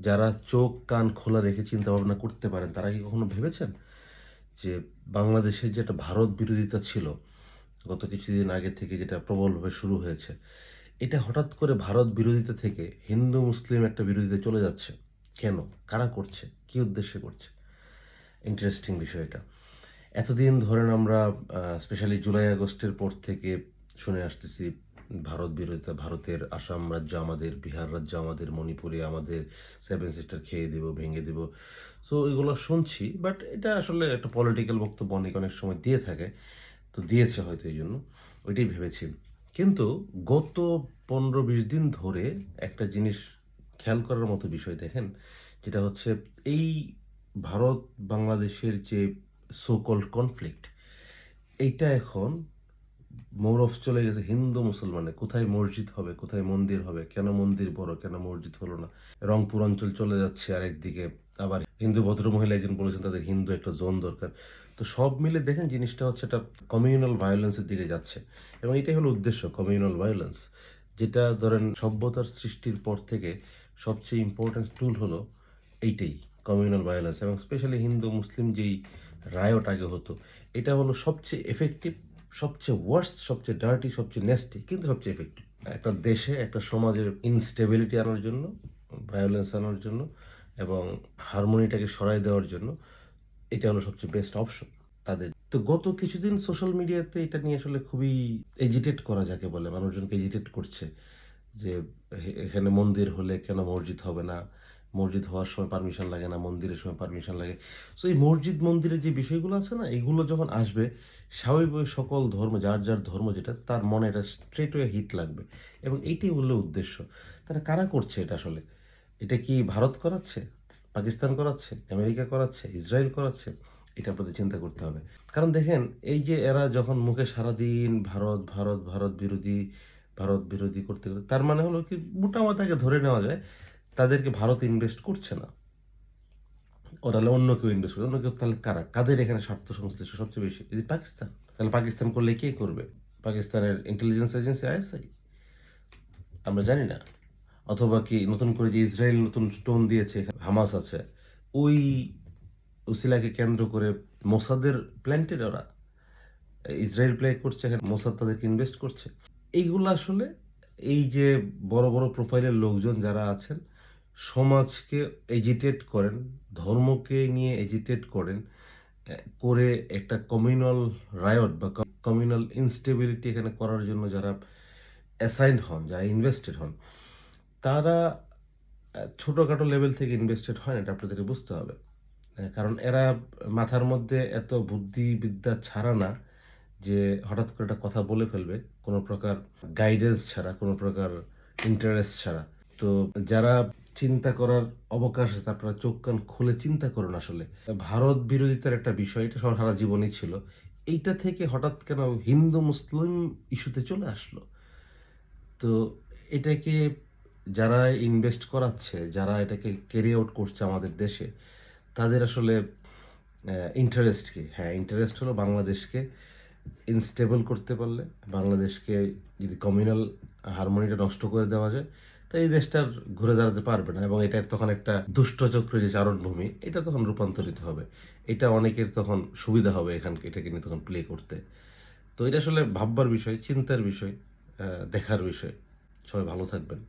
যারা চোখ কান খোলা রেখে চিন্তা ভাবনা করতে পারেন, তারা কি কখনো ভেবেছেন যে বাংলাদেশের যে একটা ভারত বিরোধিতা ছিল গত কিছুদিন আগে থেকে, যেটা প্রবলভাবে শুরু হয়েছে, এটা হঠাৎ করে ভারত বিরোধিতা থেকে হিন্দু মুসলিম একটা বিরোধিতা চলে যাচ্ছে কেন? কারা করছে? কি উদ্দেশ্যে করছে? ইন্টারেস্টিং বিষয় এটা। এতদিন ধরেন আমরা স্পেশালি জুলাই আগস্টের পর থেকে শুনে আসতেছি ভারত বিরোধিতা, ভারতের আসাম রাজ্য আমাদের, বিহার রাজ্য আমাদের, মণিপুরে আমাদের, সেভেন সিস্টার খেয়ে দেব, ভেঙে দেব। সো এগুলো শুনছি, বাট এটা আসলে একটা পলিটিক্যাল বক্তব্য অনেক অনেক সময় দিয়ে থাকে। তো দিয়েছে হয়তো এই জন্য, ওইটাই ভেবেছি। কিন্তু গত ১৫-২০ দিন ধরে একটা জিনিস খেয়াল করার মতো বিষয় দেখেন, যেটা হচ্ছে এই ভারত বাংলাদেশের যে সো কল্ড কনফ্লিক্ট, এইটা এখন মৌরফ চলে গেছে হিন্দু মুসলমানে। কোথায় মসজিদ হবে, কোথায় মন্দির হবে, কেন মন্দির বড়, কেন মসজিদ হলো না? রংপুর অঞ্চল চলে যাচ্ছে আরেকদিকে। আবার হিন্দু ভদ্রমহিলা একজন বলেছেন তাদের হিন্দু একটা জোন দরকার। তো সব মিলে দেখেন জিনিসটা হচ্ছে একটা কমিউনাল ভায়োলেন্স এর দিকে যাচ্ছে। এবং এটাই হলো উদ্দেশ্য, কমিউনাল ভায়োলেন্স। যেটা ধরেন সভ্যতার সৃষ্টির পর থেকে সবচেয়ে ইম্পোর্টেন্ট টুল হলো এইটাই, কমিউনাল ভায়োলেন্স। এবং স্পেশালি হিন্দু মুসলিম যেই রায়ট আগে হতো, এটা হলো সবচেয়ে এফেক্টিভ, সবচেয়ে ওয়ার্স্ট, সবচেয়ে ডার্টি, সবচেয়ে নেস্টি, কিন্তু সবচেয়ে এফেক্টিভ। একটা দেশে, একটা সমাজের ইনস্টেবিলিটি আনার জন্য, ভায়োলেন্স আনার জন্য এবং হারমোনিটাকে সরায় দেওয়ার জন্য এটা হলো সবচেয়ে বেস্ট অপশন তাদের। তো গত কিছুদিন সোশ্যাল মিডিয়াতে এটা নিয়ে আসলে খুবই এজিটেট করা যাকে বলে, মানুষজনকে এজিটেট করছে যে এখানে মন্দির হলে কেন মসজিদ হবে না? মসজিদ হওয়ার সময় পারমিশন লাগে না, মন্দিরের সময় পারমিশন লাগে। সো এই মসজিদ মন্দিরের যে বিষয়গুলো আছে না, এগুলো যখন আসবে, স্বাভাবিকভাবে সকল ধর্ম, যার যার ধর্ম যেটা, তার মনে এটা স্ট্রেট ওয়ে হিট লাগবে। এবং এইটাই হলো উদ্দেশ্য। তারা কারা করছে এটা আসলে? এটা কি ভারত করাচ্ছে? পাকিস্তান করাচ্ছে? আমেরিকা করাচ্ছে? ইসরায়েল করাচ্ছে? এটা আপনাদের চিন্তা করতে হবে। কারণ দেখেন, এই যে এরা যখন মুখে সারাদিন ভারত, ভারত, ভারত বিরোধী, ভারত বিরোধী করতে, করতে তার মানে হলো কি, মোটামুটি ধরে নেওয়া যায় তাদেরকে ভারত ইনভেস্ট করছে না। ওরা হলে অন্য কেউ ইনভেস্ট করবে। অন্য কেউ তাহলে কারা? কাদের এখানে স্বার্থ সংশ্লিষ্ট সবচেয়ে বেশি? এই যে পাকিস্তান। তাহলে পাকিস্তান করলে কে করবে? পাকিস্তানের ইন্টেলিজেন্স এজেন্সি আইএসআই? আমরা জানি না। অথবা কি নতুন করে যে ইসরায়েল নতুন টোন দিয়েছে, হামাস আছে। ওই উসিলাকে কেন্দ্র করে মোসাদের প্ল্যান্টেড ওরা। ইসরায়েল প্লে করছে, এখানে মোসাদ তাদেরকে ইনভেস্ট করছে। এইগুলো আসলে এই যে বড়, বড় প্রোফাইলের লোকজন যারা আছেন, সমাজকে এজিটেট করেন, ধর্মকে নিয়ে এজিটেট করেন, করে একটা কমিউনাল রায়ট বা কমিউনাল ইনস্টেবিলিটি এখানে করার জন্য যারা অ্যাসাইনড হন, যারা ইনভেস্টেড হন, তারা ছোটখাটো লেভেল থেকে ইনভেস্টেড হয় না, এটা আপনাদেরকে বুঝতে হবে। কারণ এরা মাথার মধ্যে এত বুদ্ধিবিদ্যা ছাড়া না যে হঠাৎ করে একটা কথা বলে ফেলবে, কোনো প্রকার গাইডেন্স ছাড়া, কোনো প্রকার ইন্টারেস্ট ছাড়া। তো যারা চিন্তা করার অবকাশ আছে, আপনারা চোখ কান খুলে চিন্তা করুন আসলে। ভারত বিরোধিতার একটা বিষয়, এটা সারা জীবনই ছিল। এইটা থেকে হঠাৎ কেন হিন্দু মুসলিম ইস্যুতে চলে আসলো? তো এটাকে যারা ইনভেস্ট করাচ্ছে, যারা এটাকে ক্যারি আউট করছে আমাদের দেশে, তাদের আসলে ইন্টারেস্ট কি? হ্যাঁ, ইন্টারেস্ট হলো বাংলাদেশকে ইনস্টেবল করতে পারলে, বাংলাদেশকে যদি কমিউনাল হারমোনিটা নষ্ট করে দেওয়া যায়, তো এই দেশটা আর ঘুরে দাঁড়াতে পারবে না। এবং এটার তখন একটা দুষ্টচক্রের যে চারণভূমি, এটা তখন রূপান্তরিত হবে। এটা অনেকের তখন সুবিধা হবে এটাকে নিয়ে তখন প্লে করতে। তো এটা আসলে ভাববার বিষয়, চিন্তার বিষয়, দেখার বিষয়। সবাই ভালো থাকবেন।